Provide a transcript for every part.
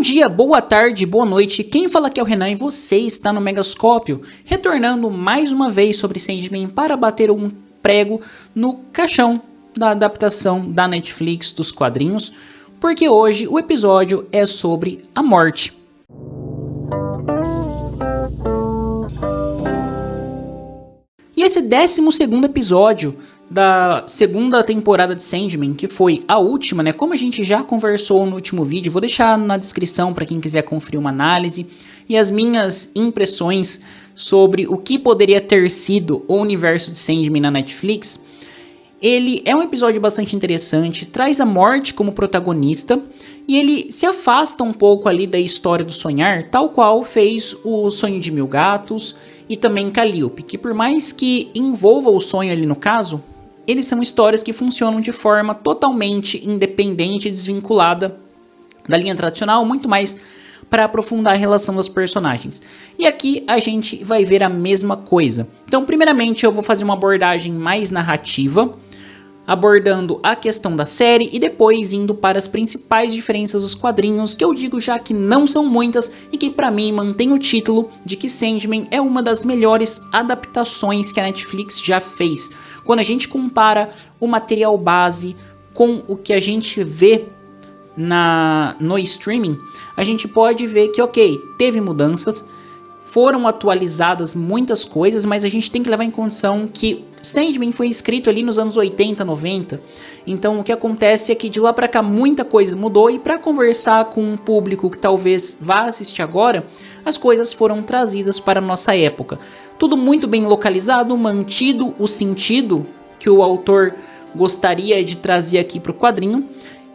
dia, boa tarde, boa noite, quem fala aqui é o Renan e você está no Megascópio, retornando mais uma vez sobre Sandman para bater um prego no caixão da adaptação da Netflix dos quadrinhos, porque hoje o episódio é sobre a morte. E esse 12º episódio da segunda temporada de Sandman, que foi a última, né? Como a gente já conversou no último vídeo, vou deixar na descrição para quem quiser conferir uma análise e as minhas impressões sobre o que poderia ter sido o universo de Sandman na Netflix. Ele é um episódio bastante interessante, traz a morte como protagonista e ele se afasta um pouco ali da história do sonhar, tal qual fez o Sonho de Mil Gatos e também Calliope, que por mais que envolva o sonho ali no caso, eles são histórias que funcionam de forma totalmente independente e desvinculada da linha tradicional, muito mais para aprofundar a relação dos personagens. E aqui a gente vai ver a mesma coisa. Então, primeiramente, eu vou fazer uma abordagem mais narrativa, abordando a questão da série e depois indo para as principais diferenças dos quadrinhos, que eu digo já que não são muitas e que para mim mantém o título de que Sandman é uma das melhores adaptações que a Netflix já fez. Quando a gente compara o material base com o que a gente vê no streaming, a gente pode ver que ok, teve mudanças, foram atualizadas muitas coisas, mas a gente tem que levar em consideração que Sandman foi escrito ali nos anos 80, 90, então o que acontece é que de lá pra cá muita coisa mudou e para conversar com um público que talvez vá assistir agora, as coisas foram trazidas para a nossa época. Tudo muito bem localizado, mantido o sentido que o autor gostaria de trazer aqui para o quadrinho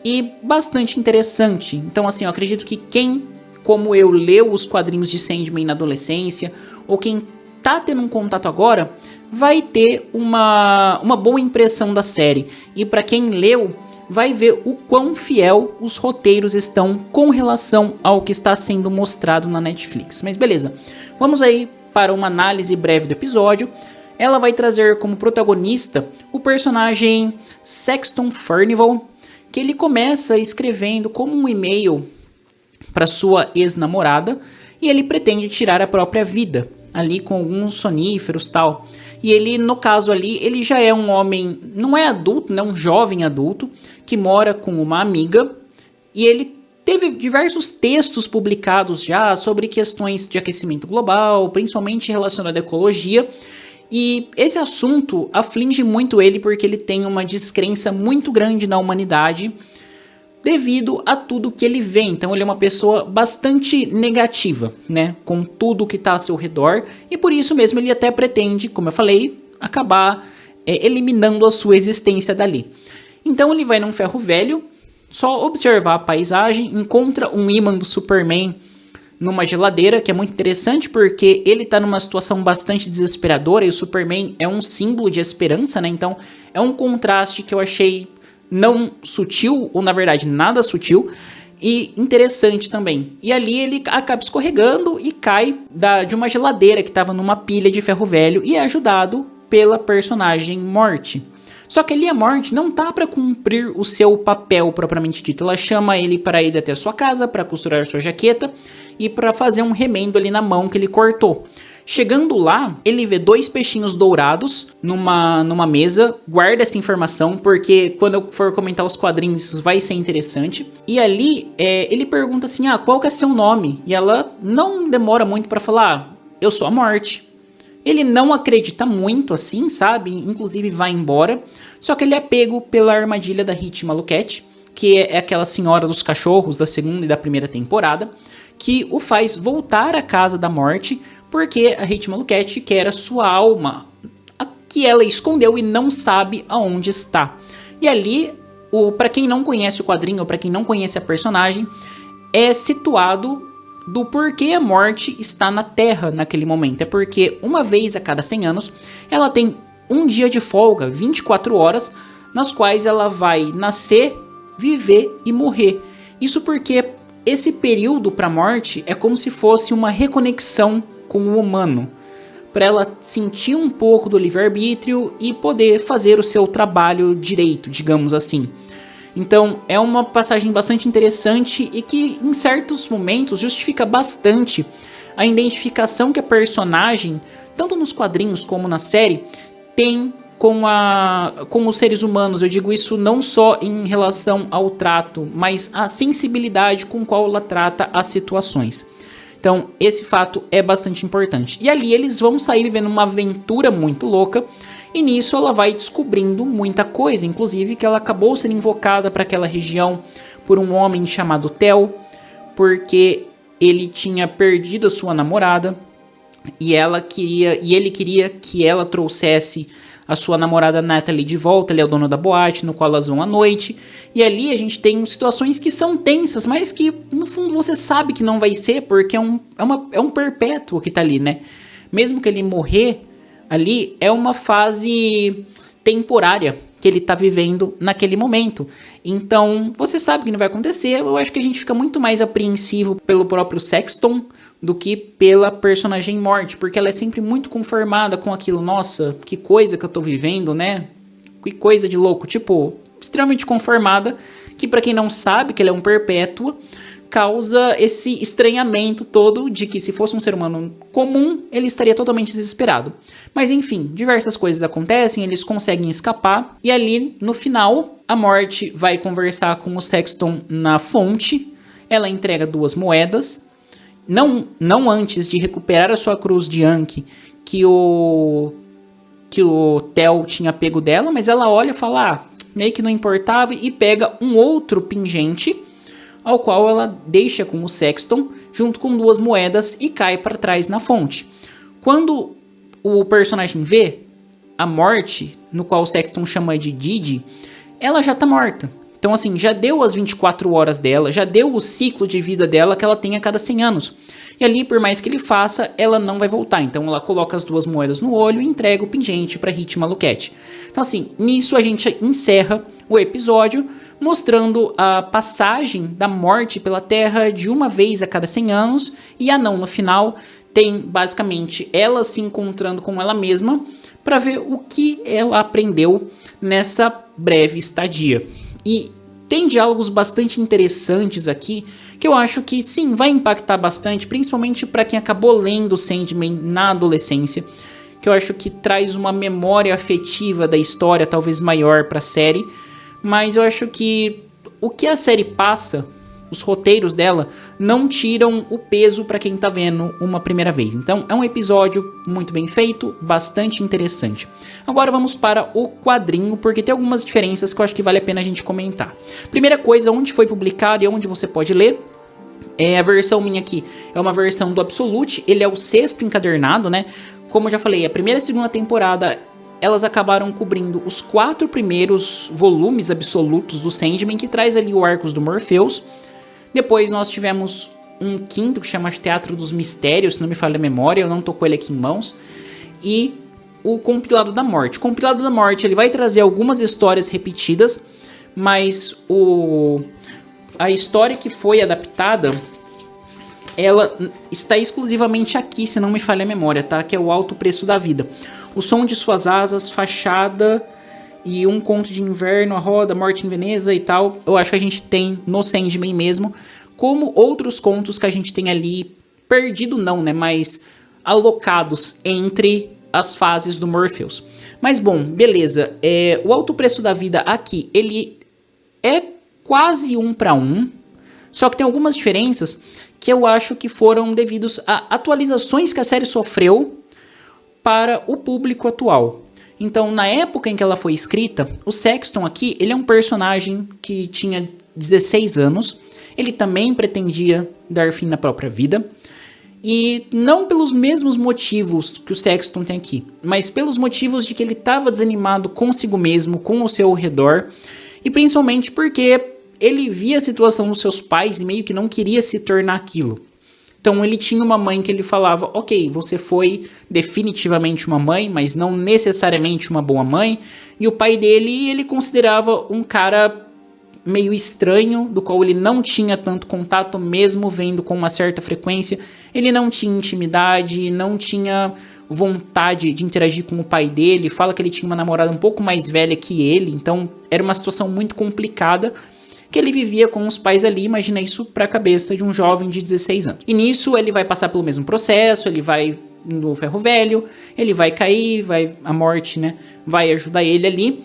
e bastante interessante. Então assim, eu acredito que quem, como eu, leu os quadrinhos de Sandman na adolescência, ou quem tá tendo um contato agora, vai ter uma boa impressão da série. E para quem leu, vai ver o quão fiel os roteiros estão com relação ao que está sendo mostrado na Netflix. Mas beleza, vamos aí para uma análise breve do episódio. Ela vai trazer como protagonista o personagem Sexton Furnival, que ele começa escrevendo como um e-mail para sua ex-namorada e ele pretende tirar a própria vida ali com alguns soníferos tal. E ele, no caso ali, ele já é um homem, não é adulto, né, um jovem adulto que mora com uma amiga e ele teve diversos textos publicados já sobre questões de aquecimento global, principalmente relacionado à ecologia. E esse assunto aflige muito ele porque ele tem uma descrença muito grande na humanidade devido a tudo que ele vê. Então ele é uma pessoa bastante negativa, né, com tudo que está ao seu redor, e por isso mesmo ele até pretende, como eu falei, acabar eliminando a sua existência dali. Então ele vai num ferro velho, só observar a paisagem, encontra um ímã do Superman numa geladeira, que é muito interessante porque ele está numa situação bastante desesperadora e o Superman é um símbolo de esperança, né? Então é um contraste que eu achei não sutil, ou na verdade nada sutil, e interessante também. E ali ele acaba escorregando e cai de uma geladeira que estava numa pilha de ferro velho e é ajudado pela personagem Morte. Só que ali a Morte não tá para cumprir o seu papel propriamente dito. Ela chama ele para ir até a sua casa, para costurar sua jaqueta e para fazer um remendo ali na mão que ele cortou. Chegando lá, ele vê 2 peixinhos dourados numa mesa. Guarda essa informação, porque quando eu for comentar os quadrinhos isso vai ser interessante. E ali, ele pergunta assim, qual que é seu nome? E ela não demora muito para falar, eu sou a Morte. Ele não acredita muito assim, sabe? Inclusive vai embora. Só que ele é pego pela armadilha da Hit Maluquete, que é aquela senhora dos cachorros da segunda e da primeira temporada, que o faz voltar à casa da Morte, porque a Hit Maluquete quer a sua alma, a que ela escondeu e não sabe aonde está. E ali, para quem não conhece o quadrinho, ou para quem não conhece a personagem, é situado do porquê a Morte está na Terra naquele momento. É porque uma vez a cada 100 anos, ela tem um dia de folga, 24 horas, nas quais ela vai nascer, viver e morrer. Isso porque esse período para a Morte é como se fosse uma reconexão com o humano, para ela sentir um pouco do livre-arbítrio e poder fazer o seu trabalho direito, digamos assim. Então é uma passagem bastante interessante e que em certos momentos justifica bastante a identificação que a personagem, tanto nos quadrinhos como na série, tem com os seres humanos. Eu digo isso não só em relação ao trato, mas a sensibilidade com qual ela trata as situações. Então esse fato é bastante importante. E ali eles vão sair vivendo uma aventura muito louca. E nisso ela vai descobrindo muita coisa, inclusive que ela acabou sendo invocada para aquela região por um homem chamado Theo, porque ele tinha perdido a sua namorada e ele queria que ela trouxesse a sua namorada Natalie de volta. Ele é o dono da boate, no qual elas vão à noite. E ali a gente tem situações que são tensas, mas que no fundo você sabe que não vai ser, porque é um perpétuo que tá ali, né? Mesmo que ele morrer ali, é uma fase temporária que ele tá vivendo naquele momento. Então, você sabe que não vai acontecer. Eu acho que a gente fica muito mais apreensivo pelo próprio Sexton do que pela personagem Morte, porque ela é sempre muito conformada com aquilo. Nossa, que coisa que eu tô vivendo, né? Que coisa de louco. Tipo, extremamente conformada, que pra quem não sabe que ela é um perpétuo, causa esse estranhamento todo de que se fosse um ser humano comum, ele estaria totalmente desesperado. Mas enfim, diversas coisas acontecem, eles conseguem escapar, e ali no final, a Morte vai conversar com o Sexton na fonte. Ela entrega 2 moedas, não antes de recuperar a sua cruz de Ankh que o Theo tinha pego dela, mas ela olha e fala, meio que não importava, e pega um outro pingente, ao qual ela deixa com o Sexton, junto com 2 moedas, e cai para trás na fonte. Quando o personagem vê a Morte, no qual o Sexton chama de Didi, ela já tá morta. Então assim, já deu as 24 horas dela, já deu o ciclo de vida dela que ela tem a cada 100 anos. E ali, por mais que ele faça, ela não vai voltar. Então ela coloca as 2 moedas no olho e entrega o pingente para Hit Maluquete. Então assim, nisso a gente encerra o episódio, mostrando a passagem da Morte pela Terra de uma vez a cada 100 anos. E a Não, no final, tem basicamente ela se encontrando com ela mesma para ver o que ela aprendeu nessa breve estadia. E tem diálogos bastante interessantes aqui, que eu acho que sim, vai impactar bastante, principalmente para quem acabou lendo Sandman na adolescência, que eu acho que traz uma memória afetiva da história talvez maior para a série. Mas eu acho que o que a série passa, os roteiros dela, não tiram o peso para quem tá vendo uma primeira vez. Então é um episódio muito bem feito, bastante interessante. Agora vamos para o quadrinho, porque tem algumas diferenças que eu acho que vale a pena a gente comentar. Primeira coisa, onde foi publicado e onde você pode ler. A versão minha aqui é uma versão do Absolute, ele é o 6º encadernado, né? Como eu já falei, a primeira e a segunda temporada elas acabaram cobrindo os 4 primeiros volumes absolutos do Sandman, que traz ali o Arcos do Morpheus. Depois nós tivemos um 5º que chama Teatro dos Mistérios, se não me falha a memória, eu não tô com ele aqui em mãos. E o Compilado da Morte. O Compilado da Morte ele vai trazer algumas histórias repetidas, mas a história que foi adaptada, ela está exclusivamente aqui, se não me falha a memória, tá? Que é o Alto Preço da Vida. O Som de Suas Asas, Fachada e Um Conto de Inverno, A Roda, Morte em Veneza e tal. Eu acho que a gente tem no Sandman mesmo, como outros contos que a gente tem ali, perdido não, né? Mas alocados entre as fases do Morpheus. Mas bom, beleza. O Alto Preço da Vida aqui, ele é quase 1 para 1. Só que tem algumas diferenças que eu acho que foram devidos a atualizações que a série sofreu para o público atual. Então, na época em que ela foi escrita, o Sexton aqui, ele é um personagem que tinha 16 anos. Ele também pretendia dar fim na própria vida. E não pelos mesmos motivos que o Sexton tem aqui, mas pelos motivos de que ele estava desanimado consigo mesmo, com o seu redor. E principalmente porque ele via a situação dos seus pais e meio que não queria se tornar aquilo. Então ele tinha uma mãe que ele falava, ok, você foi definitivamente uma mãe, mas não necessariamente uma boa mãe. E o pai dele, ele considerava um cara meio estranho, do qual ele não tinha tanto contato, mesmo vendo com uma certa frequência. Ele não tinha intimidade, não tinha vontade de interagir com o pai dele, fala que ele tinha uma namorada um pouco mais velha que ele, então era uma situação muito complicada que ele vivia com os pais ali. Imagina isso para a cabeça de um jovem de 16 anos. E nisso ele vai passar pelo mesmo processo, ele vai no ferro velho, ele vai cair, a morte, né, vai ajudar ele ali.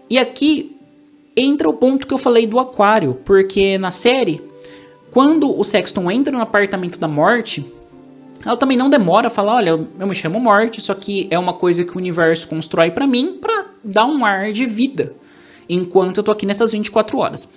E aqui entra o ponto que eu falei do aquário, porque na série, quando o Sexton entra no apartamento da morte, ela também não demora a falar, olha, eu me chamo Morte, só que é uma coisa que o universo constrói pra mim pra dar um ar de vida, enquanto eu tô aqui nessas 24 horas.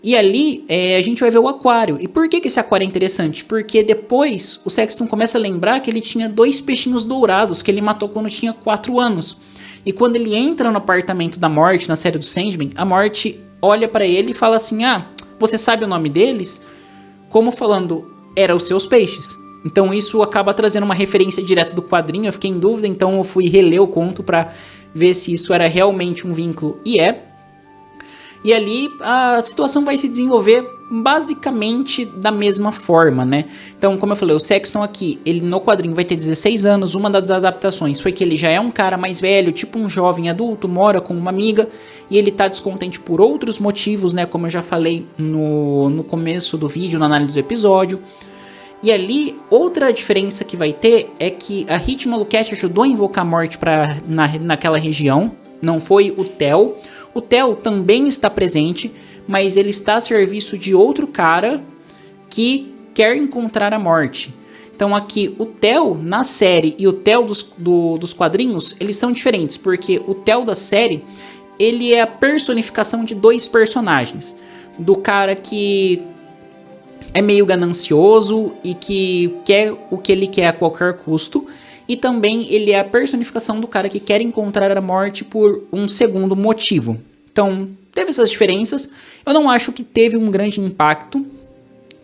E ali a gente vai ver o aquário. E por que esse aquário é interessante? Porque depois o Sexton começa a lembrar que ele tinha 2 peixinhos dourados que ele matou quando tinha 4 anos. E quando ele entra no apartamento da Morte, na série do Sandman, a Morte olha pra ele e fala assim, você sabe o nome deles? Como falando, eram os seus peixes. Então isso acaba trazendo uma referência direta do quadrinho, eu fiquei em dúvida, então eu fui reler o conto pra ver se isso era realmente um vínculo, e é. E ali a situação vai se desenvolver basicamente da mesma forma, né? Então, como eu falei, o Sexton aqui, ele no quadrinho vai ter 16 anos, uma das adaptações foi que ele já é um cara mais velho, tipo um jovem adulto, mora com uma amiga, e ele tá descontente por outros motivos, né? Como eu já falei no começo do vídeo, na análise do episódio. E ali, outra diferença que vai ter é que a Hit Maluquete ajudou a invocar a morte naquela região, não foi o Theo. O Theo também está presente, mas ele está a serviço de outro cara que quer encontrar a morte. Então aqui, o Theo na série e o Theo dos quadrinhos, eles são diferentes, porque o Theo da série, ele é a personificação de 2 personagens. Do cara que é meio ganancioso e que quer o que ele quer a qualquer custo. E também ele é a personificação do cara que quer encontrar a morte por um segundo motivo. Então, teve essas diferenças. Eu não acho que teve um grande impacto,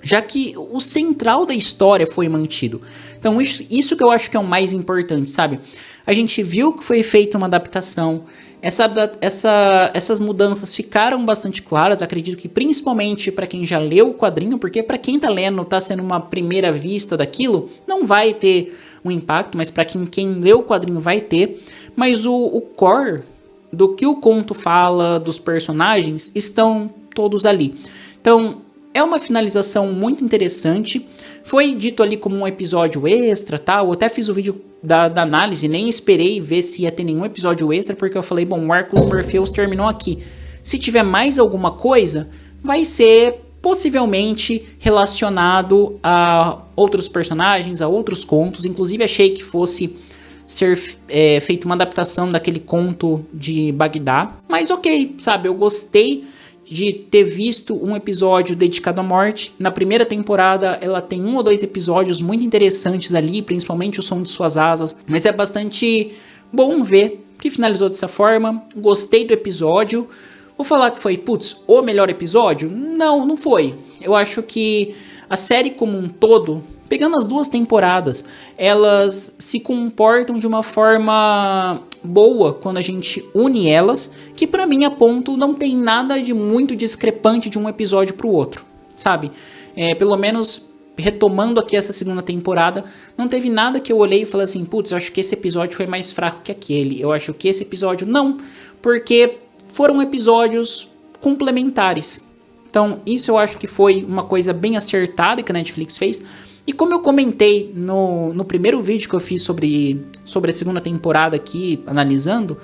já que o central da história foi mantido. Então, isso que eu acho que é o mais importante, sabe? A gente viu que foi feita uma adaptação. Essas mudanças ficaram bastante claras, acredito que principalmente para quem já leu o quadrinho, porque para quem tá lendo, tá sendo uma primeira vista daquilo, não vai ter um impacto, mas para quem leu o quadrinho vai ter. Mas o core do que o conto fala, dos personagens, estão todos ali. Então, é uma finalização muito interessante. Foi dito ali como um episódio extra, tal. Eu até fiz o vídeo da análise, nem esperei ver se ia ter nenhum episódio extra, porque eu falei, bom, o arco do Morpheus terminou aqui. Se tiver mais alguma coisa, vai ser possivelmente relacionado a outros personagens, a outros contos. Inclusive achei que fosse ser feita uma adaptação daquele conto de Bagdá. Mas ok, sabe, eu gostei de ter visto um episódio dedicado à morte. Na primeira temporada ela tem 1 ou 2 episódios muito interessantes ali, principalmente o som de suas asas, mas é bastante bom ver que finalizou dessa forma. Gostei do episódio. Vou falar que foi, o melhor episódio? Não, não foi. Eu acho que a série como um todo, pegando as 2 temporadas, elas se comportam de uma forma boa quando a gente une elas, que pra mim a ponto não tem nada de muito discrepante de um episódio pro outro, sabe? Pelo menos retomando aqui essa segunda temporada, não teve nada que eu olhei e falei assim, eu acho que esse episódio foi mais fraco que aquele, eu acho que esse episódio não, porque foram episódios complementares. Então isso eu acho que foi uma coisa bem acertada que a Netflix fez. E como eu comentei no primeiro vídeo que eu fiz sobre a segunda temporada aqui, analisando,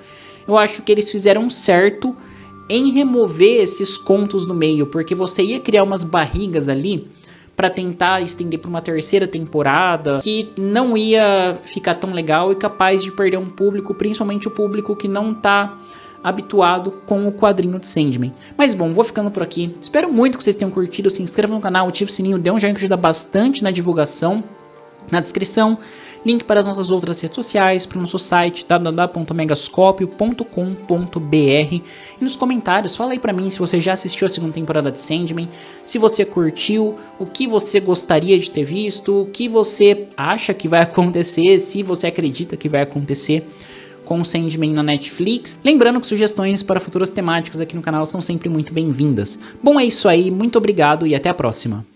eu acho que eles fizeram certo em remover esses contos no meio, porque você ia criar umas barrigas ali para tentar estender para uma terceira temporada, que não ia ficar tão legal e capaz de perder um público, principalmente o público que não tá habituado com o quadrinho de Sandman. Mas bom, vou ficando por aqui. Espero muito que vocês tenham curtido. Se inscreva no canal, ative o sininho, dê um joinha que ajuda bastante na divulgação. Na descrição, link para as nossas outras redes sociais, para o nosso site www.megascopio.com.br. E nos comentários, fala aí para mim se você já assistiu a segunda temporada de Sandman, se você curtiu, o que você gostaria de ter visto, o que você acha que vai acontecer, se você acredita que vai acontecer com o Sandman na Netflix. Lembrando que sugestões para futuras temáticas aqui no canal são sempre muito bem-vindas. Bom, é isso aí, muito obrigado e até a próxima.